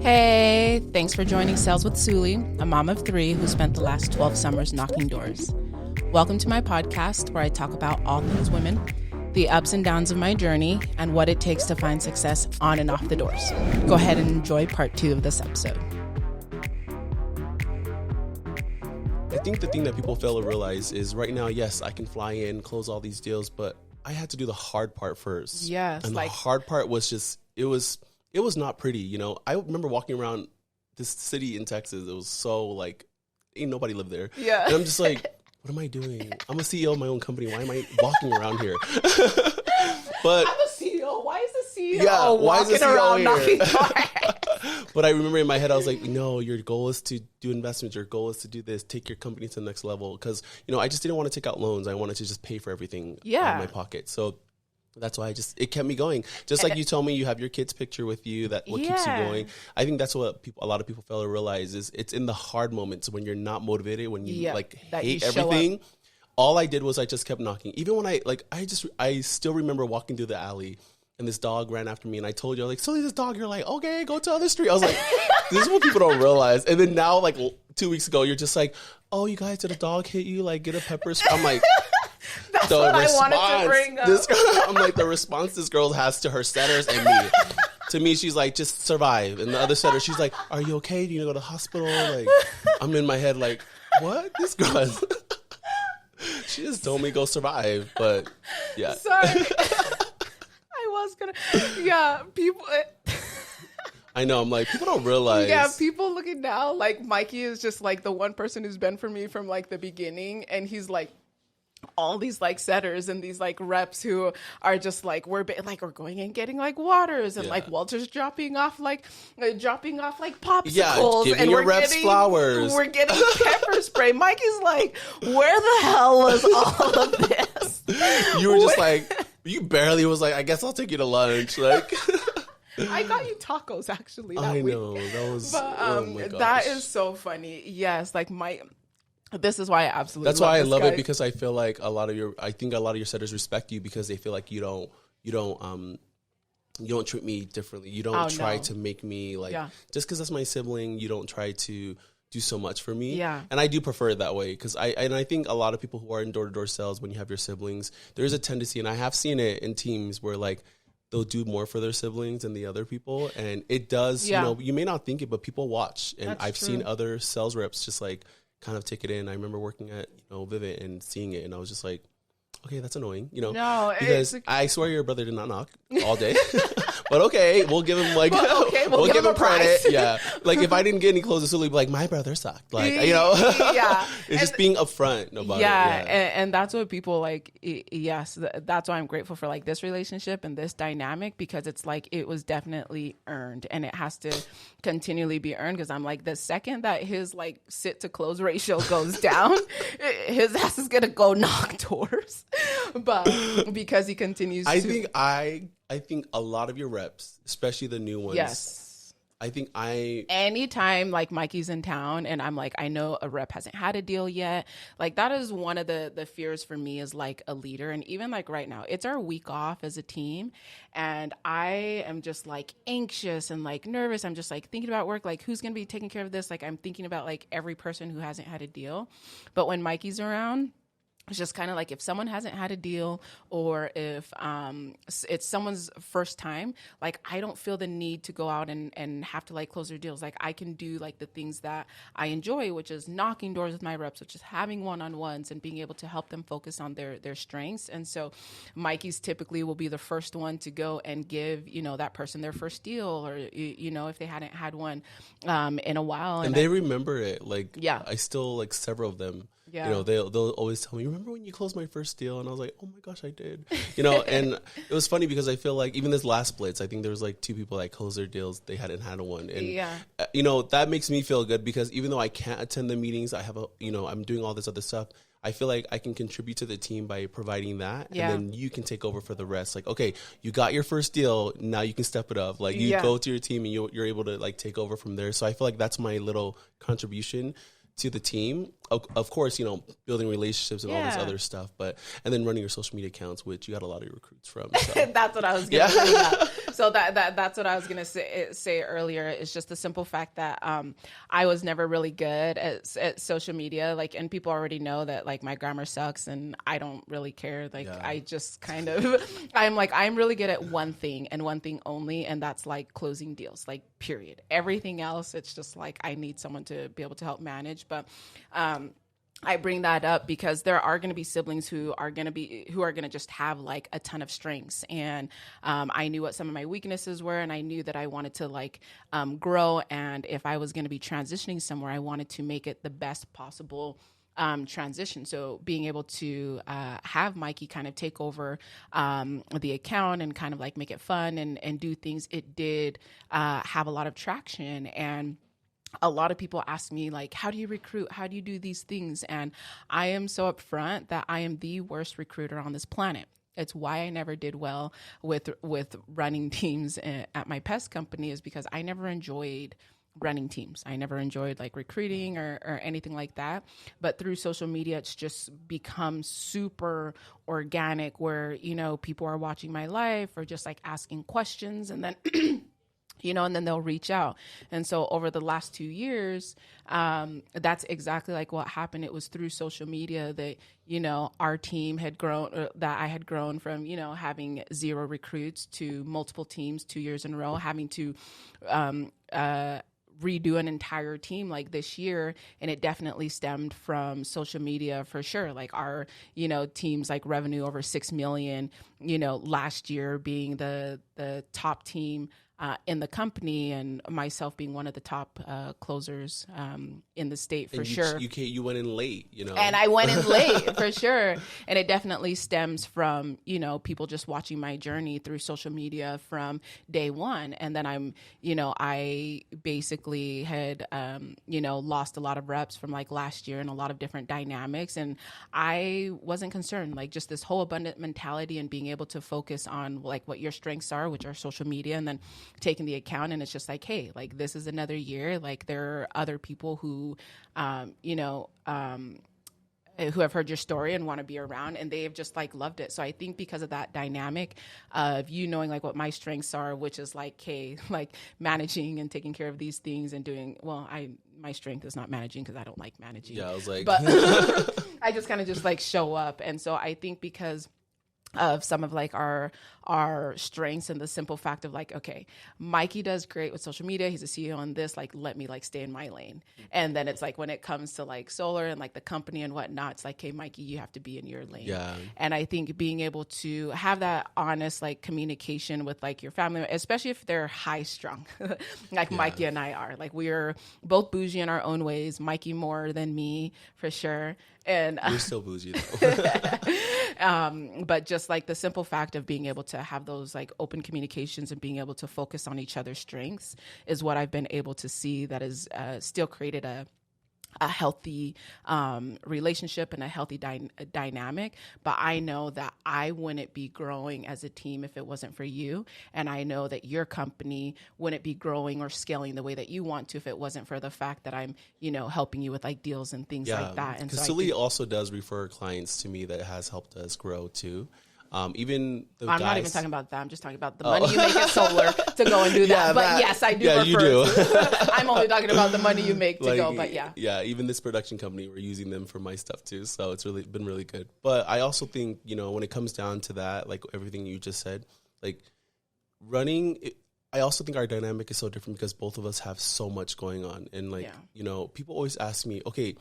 Hey, thanks for joining Sales with Suli, a mom of three who spent the last 12 summers knocking doors. Welcome to my podcast where I talk about all things women, the ups and downs of my journey, and what it takes to find success on and off the doors. Go ahead and enjoy part 2 of this episode. I think the thing that people fail to realize is right now, yes, I can fly in, close all these deals, but I had to do the hard part first. Yes. And the hard part was just, it was not pretty, you know. I remember walking around this city in Texas. It was so like, ain't nobody lived there. Yeah. And I'm just like, what am I doing? I'm a CEO of my own company. Why am I walking around here? But I'm a CEO. Why is the CEO walking around knocking doors? But I remember in my head, I was like, no, your goal is to do investments. Your goal is to do this. Take your company to the next level. Because, you know, I just didn't want to take out loans. I wanted to just pay for everything out of my pocket. So that's why it kept me going. Just like you told me, you have your kid's picture with you. What keeps you going. I think that's what a lot of people fail to realize is it's in the hard moments when you're not motivated, when you hate everything. All I did was I just kept knocking. Even when I still remember walking through the alley and this dog ran after me and I told you, I was like, Sully, this dog. You're like, okay, go to the other street. I was like, this is what people don't realize. And then now, like 2 weeks ago, you're just like, oh, you guys, did a dog hit you? Like, get a pepper spray. I'm like, that's what I wanted to bring up. I'm like, the response this girl has to her setters and me. To me, she's like, just survive. And the other setter, she's like, are you okay? Do you go to the hospital? Like, I'm in my head like, what? This girl is... She just told me go survive, but yeah. Sorry. People... I know, I'm like, people don't realize. Yeah, people looking now, like Mikey is just like the one person who's been for me from like the beginning, and he's like, all these like setters and these like reps who are just like we're going and getting like waters and like Walter's dropping off like popsicles. Yeah, giving and your reps flowers. We're getting pepper spray. Mikey's like, where the hell was all of this? You were just like, you barely was like, I guess I'll take you to lunch. Like, I got you tacos actually. I know that was. But oh my gosh. that is so funny. Yes, like this is why I absolutely. That's why I love it, because I feel like a lot of your setters respect you because they feel like you don't treat me differently. You don't try to make me like just because that's my sibling. You don't try to do so much for me. Yeah. And I do prefer it that way because I think a lot of people who are in door-to-door sales, when you have your siblings, there is a tendency, and I have seen it in teams where like they'll do more for their siblings than the other people, and it does. You know, you may not think it, but people watch, and I've seen other sales reps just like kind of take it in. I remember working at Vivid and seeing it, and I was just like, okay, that's annoying, No, because I swear your brother did not knock all day. But okay, we'll give him like we'll give him credit. Yeah, like if I didn't get any closes, Sully would be like, my brother sucked. Like it's just being upfront about it. And that's what people like. Yes, that's why I'm grateful for like this relationship and this dynamic, because it's like it was definitely earned, and it has to continually be earned. Because I'm like, the second that his like sit to close ratio goes down, his ass is gonna go knock doors. But because he continues I think a lot of your reps, especially the new ones. Yes. Anytime like Mikey's in town and I'm like, I know a rep hasn't had a deal yet. Like that is one of the fears for me as like a leader. And even like right now, it's our week off as a team. And I am just like anxious and like nervous. I'm just like thinking about work, like who's going to be taking care of this? Like I'm thinking about like every person who hasn't had a deal. But when Mikey's around, it's just kind of like if someone hasn't had a deal or if it's someone's first time, like I don't feel the need to go out and have to like close their deals. Like I can do like the things that I enjoy, which is knocking doors with my reps, which is having one-on-ones and being able to help them focus on their strengths. And so Mikey's typically will be the first one to go and give, that person their first deal, or, if they hadn't had one in a while. And they remember it. Like, I still like several of them. Yeah. They'll always tell me, remember when you closed my first deal? And I was like, oh my gosh, I did. And it was funny because I feel like even this last blitz, I think there was like 2 people that closed their deals. They hadn't had one. And, that makes me feel good because even though I can't attend the meetings, I have I'm doing all this other stuff. I feel like I can contribute to the team by providing that. Yeah. And then you can take over for the rest. Like, okay, you got your first deal. Now you can step it up. Like you go to your team and you're able to like take over from there. So I feel like that's my little contribution to the team. Of course, building relationships and all this other stuff, and then running your social media accounts, which you got a lot of recruits from. So. That's what I was going to say. So that's what I was going to say earlier. It's just the simple fact that I was never really good at social media. Like, and people already know that like my grammar sucks and I don't really care. Like, I just kind of, I'm really good at one thing and one thing only. And that's like closing deals, like period. Everything else, it's just like, I need someone to be able to help manage. But, I bring that up because there are going to be siblings who are going to just have like a ton of strengths. And I knew what some of my weaknesses were, and I knew that I wanted to like grow. And if I was going to be transitioning somewhere, I wanted to make it the best possible transition. So being able to have Mikey kind of take over the account and kind of like make it fun and do things, it did have a lot of traction. And a lot of people ask me like, how do you recruit? How do you do these things? And I am so upfront that I am the worst recruiter on this planet. It's why I never did well with running teams at my pest company, is because I never enjoyed running teams. I never enjoyed like recruiting or anything like that. But through social media, it's just become super organic where, you know, people are watching my life or just like asking questions, and then you know, and then they'll reach out. And so over the last 2 years, that's exactly like what happened. It was through social media that, you know, our team had grown, that I had grown from, you know, having 0 recruits to multiple teams 2 years in a row, having to redo an entire team like this year. And it definitely stemmed from social media for sure. Like our, you know, teams like revenue over 6 million, you know, last year being the top team in the company, and myself being one of the top closers in the state for sure. You went in late, you know. And I went in late for sure. And it definitely stems from, you know, people just watching my journey through social media from day one. And then I basically had, you know, lost a lot of reps from like last year and a lot of different dynamics. And I wasn't concerned, like just this whole abundant mentality and being able to focus on like what your strengths are, which are social media, and then taking the account. And it's just like, hey, like this is another year. Like there are other people who, you know, who have heard your story and want to be around, and they've just like loved it. So I think because of that dynamic of you knowing like what my strengths are, which is like, hey, like managing and taking care of these things and doing, well, my strength is not managing because I don't like managing. Yeah, I was like, but I just kind of just like show up. And so I think because of some of like our strengths and the simple fact of like, okay, Mikey does great with social media. He's a CEO on this, like, let me like stay in my lane. And then it's like, when it comes to like solar and like the company and whatnot, it's like, hey, Mikey, you have to be in your lane. Yeah. And I think being able to have that honest, like communication with like your family, especially if they're high strung, like Mikey and I are, like, we are both bougie in our own ways. Mikey more than me for sure. And you're still bougie though. But just like the simple fact of being able to have those like open communications and being able to focus on each other's strengths is what I've been able to see that has still created a healthy relationship and a healthy dynamic. But I know that I wouldn't be growing as a team if it wasn't for you. And I know that your company wouldn't be growing or scaling the way that you want to if it wasn't for the fact that I'm, you know, helping you with like deals and things like that. And so Suli also does refer clients to me that has helped us grow too. Even I'm not even talking about that. I'm just talking about the money you make at solar to go and do that. But yes, I do. Yeah, you do. I'm only talking about the money you make to go. But yeah. Yeah, even this production company, we're using them for my stuff too. So it's really been really good. But I also think, you know, when it comes down to that, like everything you just said, like running, I also think our dynamic is so different because both of us have so much going on. And like, you know, people always ask me, okay,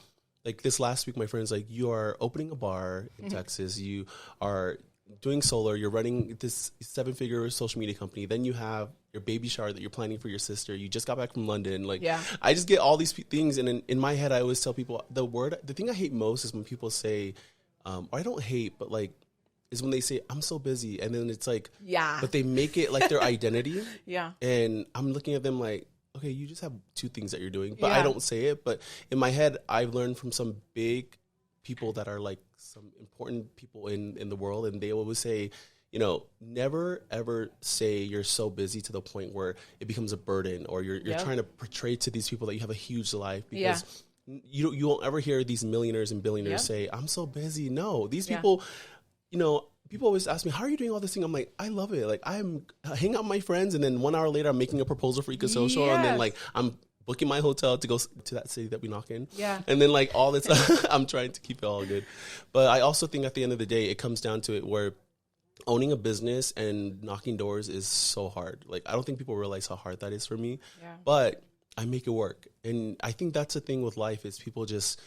like this last week, my friend's like, you are opening a bar in Texas. You are doing solar, you're running this 7-figure social media company, then you have your baby shower that you're planning for your sister, you just got back from London, like I just get all these things, and in my head I always tell people the thing I hate most is when people say or I don't hate, but like is when they say I'm so busy, and then it's like but they make it like their identity. And I'm looking at them like, okay, you just have 2 things that you're doing, but I don't say it. But in my head I've learned from some big people that are like some important people in the world, and they always say, you know, never ever say you're so busy to the point where it becomes a burden, or you're trying to portray to these people that you have a huge life, because you won't ever hear these millionaires and billionaires say I'm so busy. No, these people, you know, people always ask me, how are you doing all this thing? I'm like, I love it. Like, I'm hanging out with my friends, and then 1 hour later, I'm making a proposal for EcoSocial, yes. And then, like, I'm booking my hotel to go to that city that we knock in. Yeah. And then, like, all this, I'm trying to keep it all good. But I also think at the end of the day, it comes down to it where owning a business and knocking doors is so hard. Like, I don't think people realize how hard that is for me. Yeah. But I make it work. And I think that's the thing with life is people just,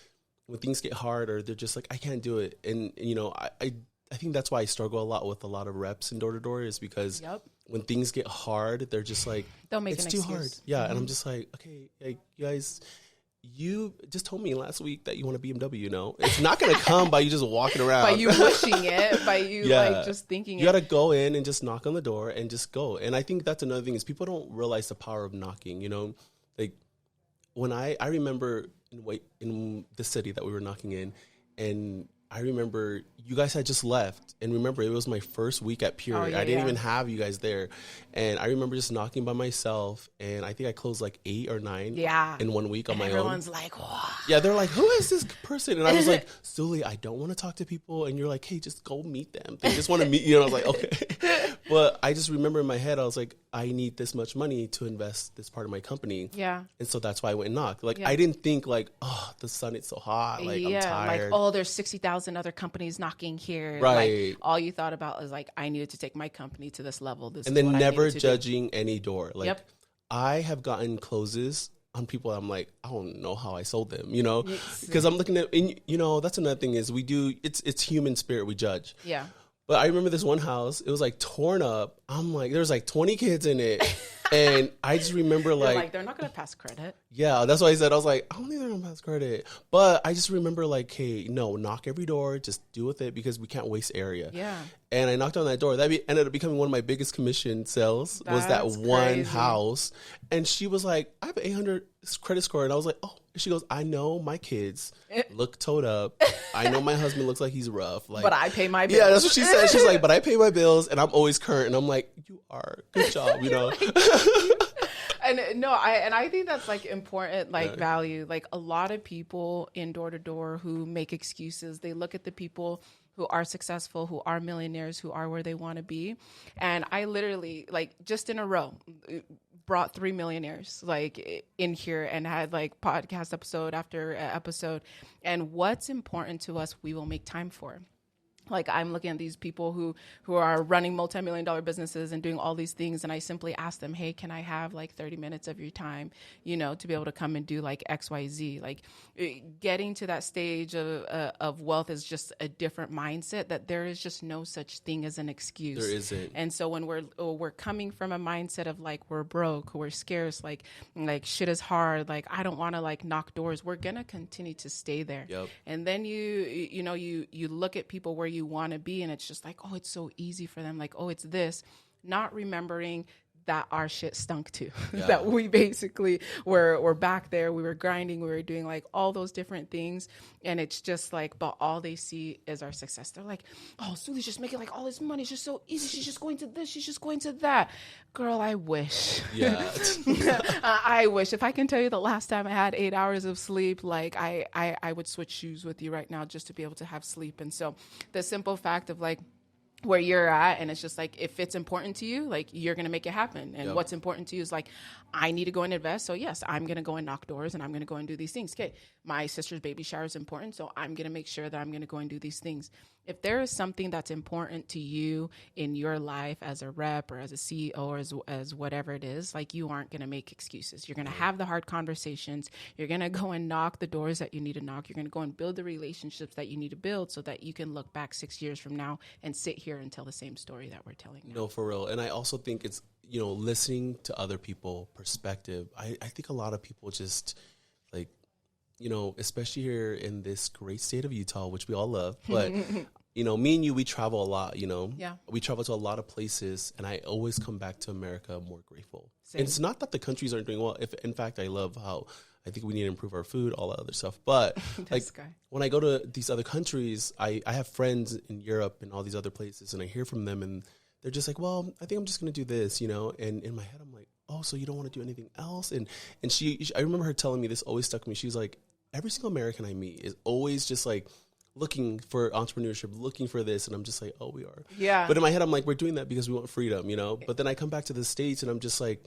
when things get hard or they're just like, I can't do it. And, you know, I think that's why I struggle a lot with a lot of reps in door-to-door is because when things get hard, they're just like, they'll make it's an too excuse. hard. Yeah, and I'm just like, okay, like, you guys, you just told me last week that you want a BMW, you know? It's not going to come by you just walking around. By you wishing it, by you like just thinking you got to go in and just knock on the door and just go. And I think that's another thing is people don't realize the power of knocking, you know? Like, when I remember in the city that we were knocking in, and I remember you guys had just left, and remember it was my first week at Pure. I didn't even have you guys there, and I remember just knocking by myself, and I think I closed like 8 or 9 in 1 week on my own. Everyone's like, wow. Yeah, they're like, who is this person? And I was like, Suli, I don't want to talk to people, and you're like, hey, just go meet them. They just want to meet you. And I was like, okay. But I just remember in my head, I was like, I need this much money to invest this part of my company. Yeah. And so that's why I went and knocked. Like, I didn't think like, oh, the sun is so hot. Like, I'm tired. Like, oh, there's 60,000 other companies knocking here. Right. Like, all you thought about is like, I needed to take my company to this level. And then never judging any door. Like, I have gotten closes on people. I'm like, I don't know how I sold them, you know, because I'm looking at, and, you know, that's another thing is it's human spirit. We judge. Yeah. But I remember this one house, it was like torn up. I'm like, there's like 20 kids in it. And I just remember like they're not going to pass credit. Yeah, that's what I said. I was like, I don't think they're going to pass credit. But I just remember like, hey, no, knock every door. Just deal with it because we can't waste area. Yeah. And I knocked on that door. That ended up becoming one of my biggest commission sales was that one house. And she was like, I have an 800 credit score. And I was like, oh. She goes, I know my kids look towed up. I know my husband looks like he's rough. Like, but I pay my bills. Yeah, that's what she said. She's like, but I pay my bills and I'm always current. And I'm like, you are. Good job, you know. And I think that's like important, like value. Like a lot of people in door to door who make excuses, they look at the people who are successful, who are millionaires, who are where they want to be. And I literally, like, just in a row, brought 3 millionaires like in here and had like podcast episode after episode. And what's important to us, we will make time for. Like, I'm looking at these people who are running multi-million-dollar businesses and doing all these things. And I simply ask them, hey, can I have like 30 minutes of your time, you know, to be able to come and do like X, Y, Z. Like, getting to that stage of wealth is just a different mindset, that there is just no such thing as an excuse. There isn't. And so when we're coming from a mindset of like, we're broke, we're scarce, like shit is hard, like I don't want to like knock doors, we're going to continue to stay there. Yep. And then you look at people where you want to be, and it's just like, oh, it's so easy for them, like, oh, it's this, not remembering that our shit stunk too. That we basically were back there, we were grinding, we were doing like all those different things, and it's just like, but all they see is our success. They're like, oh, Suli's just making like all this money, it's just so easy, she's just going to this, she's just going to that. Girl, I wish. Yeah. I wish. If I can tell you the last time I had 8 hours of sleep, like I would switch shoes with you right now just to be able to have sleep. And so the simple fact of like where you're at, and it's just like, if it's important to you, like, you're going to make it happen. And what's important to you is like, I need to go and invest. So yes, I'm going to go and knock doors, and I'm going to go and do these things. Okay. My sister's baby shower is important. So I'm going to make sure that I'm going to go and do these things. If there is something that's important to you in your life as a rep or as a CEO or as whatever it is, like, you aren't going to make excuses. You're going to have the hard conversations. You're going to go and knock the doors that you need to knock. You're going to go and build the relationships that you need to build so that you can look back 6 years from now and sit here and tell the same story that we're telling now. No, for real. And I also think it's, you know, listening to other people's perspective. I think a lot of people just like, you know, especially here in this great state of Utah, which we all love, but you know, me and you, we travel a lot, you know. Yeah. We travel to a lot of places, and I always come back to America more grateful. Same. And it's not that the countries aren't doing well. In fact, I love how I think we need to improve our food, all that other stuff. But like when I go to these other countries, I have friends in Europe and all these other places, and I hear from them, and they're just like, well, I think I'm just going to do this, you know. And in my head, I'm like, oh, so you don't want to do anything else? And I remember her telling me this, always stuck with me. She was like, every single American I meet is always just like, looking for entrepreneurship, looking for this. And I'm just like, oh, we are. Yeah. But in my head, I'm like, we're doing that because we want freedom, you know? But then I come back to the States and I'm just like,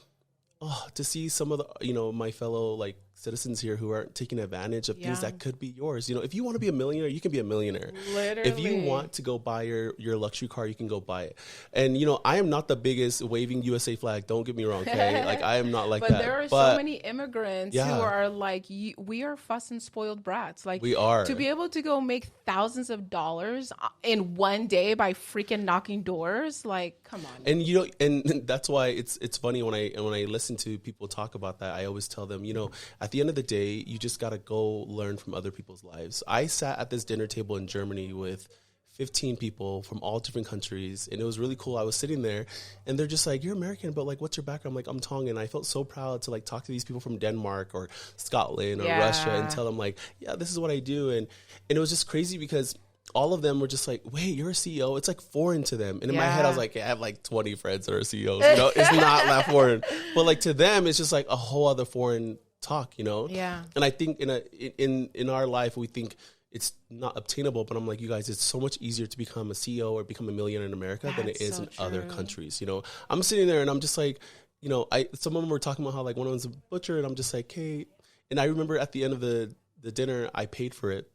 oh, to see some of the, you know, my fellow like citizens here who aren't taking advantage of things that could be yours. You know, if you want to be a millionaire, you can be a millionaire. Literally. If you want to go buy your luxury car, you can go buy it. And, you know, I am not the biggest waving USA flag. Don't get me wrong, okay? Like, I am not like that. But there are so many immigrants who are like, we are fuss and spoiled brats. Like, we are. To be able to go make thousands of dollars in one day by freaking knocking doors, like, come on. And, you know, and that's why it's funny when I listen to people talk about that, I always tell them, you know, at the end of the day, you just got to go learn from other people's lives. I sat at this dinner table in Germany with 15 people from all different countries, and it was really cool. I was sitting there, and they're just like, you're American, but like, what's your background? I'm like, I'm Tongan. I felt so proud to like talk to these people from Denmark or Scotland or Russia and tell them like, yeah, this is what I do. And it was just crazy because all of them were just like, wait, you're a CEO? It's like foreign to them. And in my head, I was like, I have like 20 friends that are CEOs. You know, it's not that foreign. But like to them, it's just like a whole other foreign talk, you know? Yeah. And I think in our life, we think it's not obtainable, but I'm like, you guys, it's so much easier to become a CEO or become a millionaire in America than it is in other countries. You know, I'm sitting there and I'm just like, you know, some of them were talking about how like one of them's a butcher, and I'm just like, hey. And I remember at the end of the dinner, I paid for it,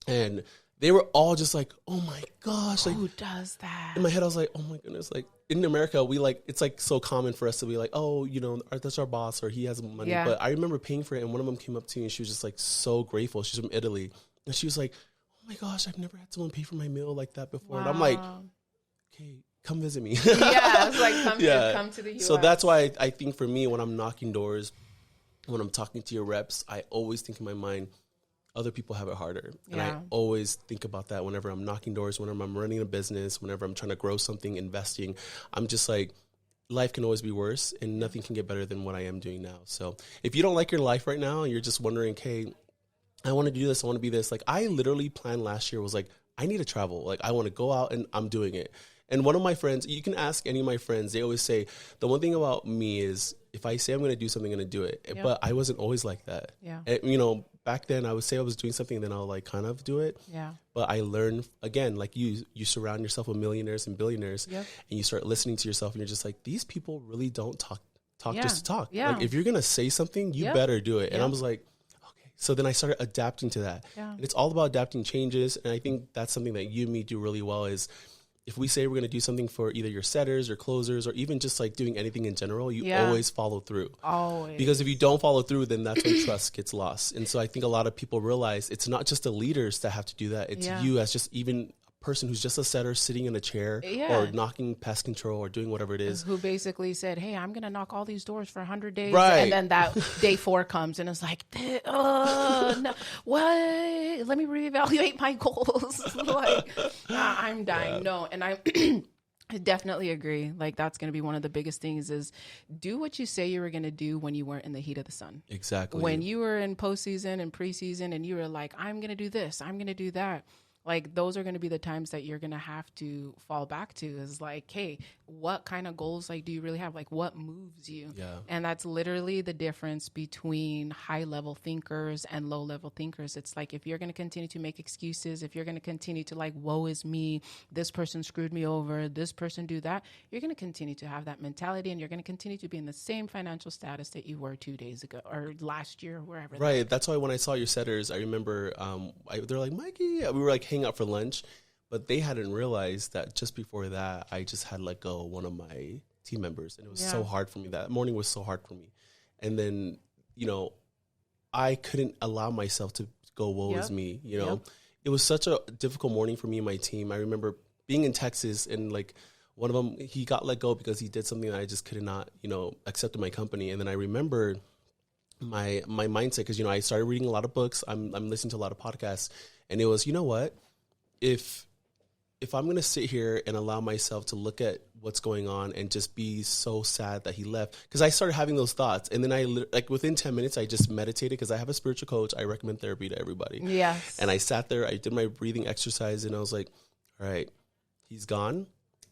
and they were all just like, oh my gosh. Like, who does that? In my head, I was like, oh my goodness. Like in America, we like, it's like so common for us to be like, oh, you know, that's our boss or he has money. Yeah. But I remember paying for it, and one of them came up to me and she was just like so grateful. She's from Italy. And she was like, oh my gosh, I've never had someone pay for my meal like that before. Wow. And I'm like, okay, come visit me. Yeah, it's like come to the US. So that's why I think for me, when I'm knocking doors, when I'm talking to your reps, I always think in my mind, other people have it harder. And I always think about that whenever I'm knocking doors, whenever I'm running a business, whenever I'm trying to grow something, investing. I'm just like, life can always be worse and nothing can get better than what I am doing now. So if you don't like your life right now and you're just wondering, hey, I want to do this, I want to be this. Like I literally planned last year was like, I need to travel. Like I want to go out and I'm doing it. And one of my friends, you can ask any of my friends, they always say, the one thing about me is if I say I'm going to do something, I'm going to do it. Yep. But I wasn't always like that. Yeah. And, you know, back then I would say I was doing something and then I'll like kind of do it. Yeah. But I learned, again, like you surround yourself with millionaires and billionaires, and you start listening to yourself and you're just like, these people really don't talk just to talk. Yeah. Like if you're going to say something, you better do it. And I was like, okay. So then I started adapting to that. Yeah. And it's all about adapting changes. And I think that's something that you and me do really well is, if we say we're going to do something for either your setters or closers or even just like doing anything in general, you always follow through. Always. Because if you don't follow through, then that's when trust gets lost. And so I think a lot of people realize it's not just the leaders that have to do that. It's you as just even a person who's just a setter sitting in a chair or knocking pest control or doing whatever it is. Who basically said, hey, I'm going to knock all these doors for 100 days. Right. And then that day 4 comes and it's like, no, what? Let me reevaluate my goals. Like, I'm dying. Yeah. No. And I definitely agree. Like, that's going to be one of the biggest things is do what you say you were going to do when you weren't in the heat of the sun. Exactly. When you were in postseason and preseason and you were like, I'm going to do this, I'm going to do that. Like, those are going to be the times that you're going to have to fall back to is like, hey, what kind of goals, like, do you really have? Like, what moves you? Yeah. And that's literally the difference between high-level thinkers and low-level thinkers. It's like, if you're going to continue to make excuses, if you're going to continue to like, woe is me, this person screwed me over, this person do that, you're going to continue to have that mentality and you're going to continue to be in the same financial status that you were 2 days ago or last year or wherever. Right. That's why when I saw your setters, I remember they're like, Mikey, we were like hanging out for lunch, but they hadn't realized that just before that, I just had let go of one of my team members. And it was so hard for me. That morning was so hard for me. And then, you know, I couldn't allow myself to go, woe is me, you know. It was such a difficult morning for me and my team. I remember being in Texas and like one of them, he got let go because he did something that I just could not, you know, accept in my company. And then I remember my mindset, because, you know, I started reading a lot of books. I'm listening to a lot of podcasts, and it was, you know what, if I'm going to sit here and allow myself to look at what's going on and just be so sad that he left, because I started having those thoughts. And then I, like, within 10 minutes, I just meditated, because I have a spiritual coach. I recommend therapy to everybody. Yes. And I sat there, I did my breathing exercise, and I was like, all right, he's gone.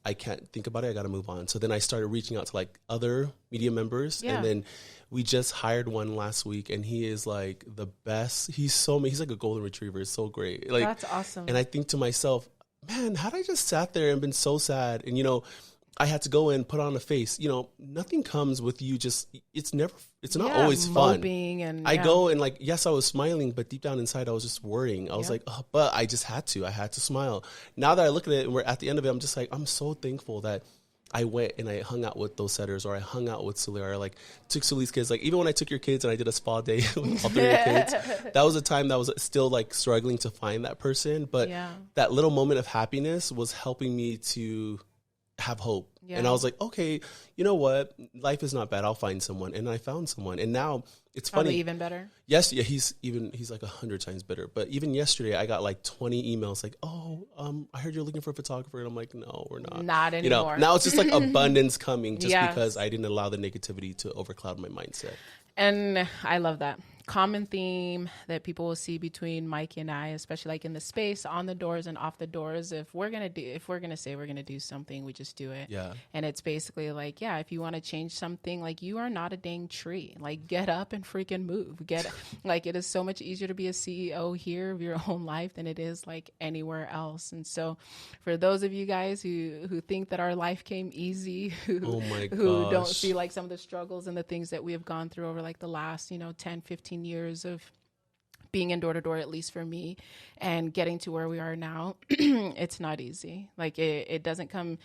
I can't think about it. I got to move on. So then I started reaching out to like other media members. And then we just hired one last week, and he is like the best. He's like a golden retriever. It's so great. Like, that's awesome. And I think to myself, man, had I just sat there and been so sad, and, you know, I had to go in, put on a face, you know, nothing comes with you. Just, it's not always fun. And, I go and like, yes, I was smiling, but deep down inside, I was just worrying. I was like, oh, but I had to smile. Now that I look at it and we're at the end of it, I'm just like, I'm so thankful that I went and I hung out with those setters, or I hung out with Suli, or I like took Suli's kids. Like, even when I took your kids and I did a spa day with all 3 of your kids, that was a time that was still like struggling to find that person. But that little moment of happiness was helping me to have hope. And I was like, okay, you know what? Life is not bad. I'll find someone. And I found someone. And now it's funny. Probably even better. Yes. Yeah. He's like 100 times better. But even yesterday I got like 20 emails like, oh, I heard you're looking for a photographer. And I'm like, no, we're not. Not anymore. You know, now it's just like abundance coming just because I didn't allow the negativity to overcloud my mindset. And I love that. Common theme that people will see between Mikey and I, especially like in the space, on the doors and off the doors. If we're gonna say we're gonna do something, we just do it. Yeah. And it's basically like, if you want to change something, like, you are not a dang tree. Like, get up and freaking move. Like, it is so much easier to be a CEO here of your own life than it is like anywhere else. And so, for those of you guys who think that our life came easy, who don't see like some of the struggles and the things that we have gone through over like the last 10, 15 years of being in door to door, at least for me, and getting to where we are now, it's not easy. Like, it doesn't come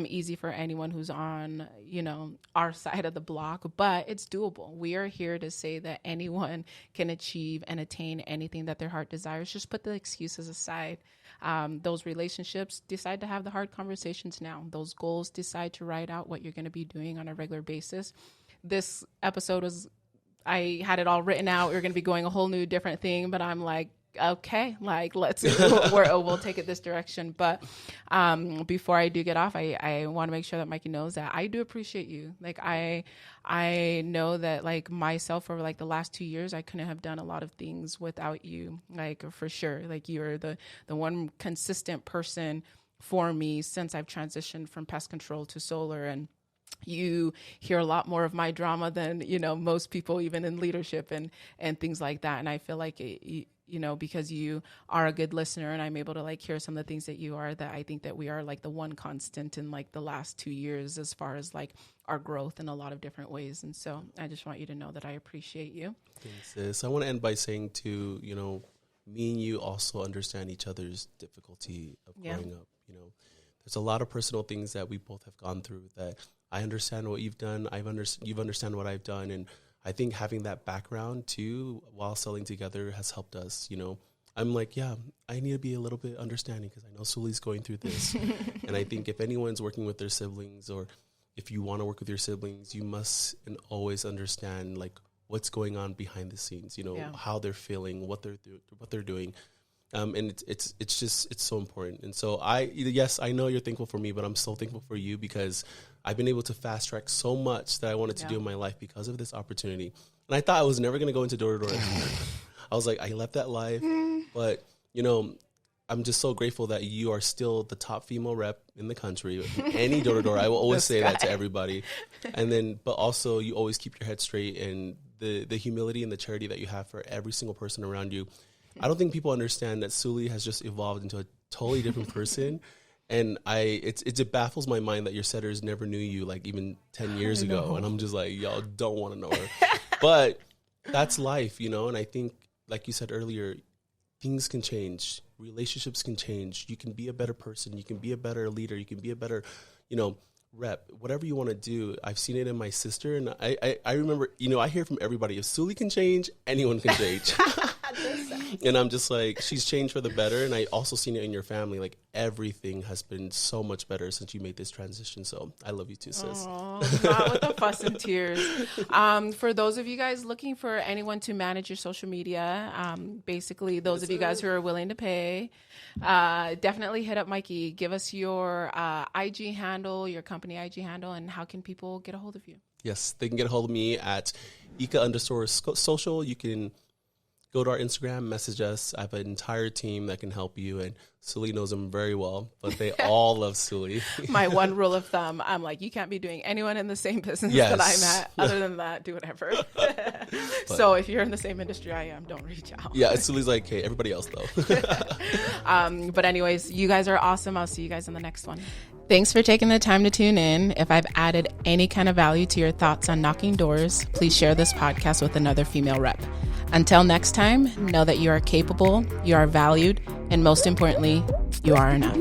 easy for anyone who's on, our side of the block, but it's doable. We are here to say that anyone can achieve and attain anything that their heart desires. Just put the excuses aside. Those relationships, decide to have the hard conversations now. Those goals, decide to write out what you're going to be doing on a regular basis. This episode I had it all written out. We were going to be going a whole new different thing, but I'm like, okay, like, we'll take it this direction. But before I do get off, I want to make sure that Mikey knows that I do appreciate you. Like, I know that, like, myself over like the last 2 years, I couldn't have done a lot of things without you, like, for sure. Like, you're the one consistent person for me since I've transitioned from pest control to solar. And you hear a lot more of my drama than, most people, even in leadership and things like that. And I feel like, because you are a good listener and I'm able to like hear some of the things that you are, that I think that we are like the one constant in like the last 2 years as far as like our growth in a lot of different ways. And so I just want you to know that I appreciate you. Thanks, sis. I want to end by saying too, me and you also understand each other's difficulty of growing up. There's a lot of personal things that we both have gone through that I understand what you've done. You've understand what I've done. And I think having that background too, while selling together, has helped us. I'm like, I need to be a little bit understanding because I know Suli's going through this. And I think if anyone's working with their siblings, or if you want to work with your siblings, you must and always understand like what's going on behind the scenes, how they're feeling, what they're doing. And it's so important. And so I know you're thankful for me, but I'm so thankful for you because I've been able to fast track so much that I wanted to do in my life because of this opportunity. And I thought I was never going to go into door-to-door. I was like, I left that life, but I'm just so grateful that you are still the top female rep in the country. Any door-to-door, I will always say that to everybody. And then, but also you always keep your head straight, and the humility and the charity that you have for every single person around you. I don't think people understand that Suli has just evolved into a totally different person. And it baffles my mind that your setters never knew you like even 10 years ago. And I'm just like, y'all don't want to know her. But that's life, And I think, like you said earlier, things can change. Relationships can change. You can be a better person. You can be a better leader. You can be a better, rep. Whatever you want to do. I've seen it in my sister. And I remember, I hear from everybody, if Suli can change, anyone can change. And I'm just like, she's changed for the better. And I also seen it in your family. Like, everything has been so much better since you made this transition. So I love you too, sis. Not with the fuss and tears. For those of you guys looking for anyone to manage your social media, basically those of you guys who are willing to pay, definitely hit up Mikey. Give us your IG handle, your company IG handle, and how can people get a hold of you? Yes, they can get a hold of me at Ika_social. You can go to our Instagram, message us. I have an entire team that can help you, and Suli knows them very well, but they all love Suli. My one rule of thumb, I'm like, you can't be doing anyone in the same business that I'm at. Other than that, do whatever. So if you're in the same industry I am, don't reach out. Yeah, Suli's like, hey, everybody else though. But anyways, you guys are awesome. I'll see you guys in the next one. Thanks for taking the time to tune in. If I've added any kind of value to your thoughts on knocking doors, please share this podcast with another female rep. Until next time, know that you are capable, you are valued, and most importantly, you are enough.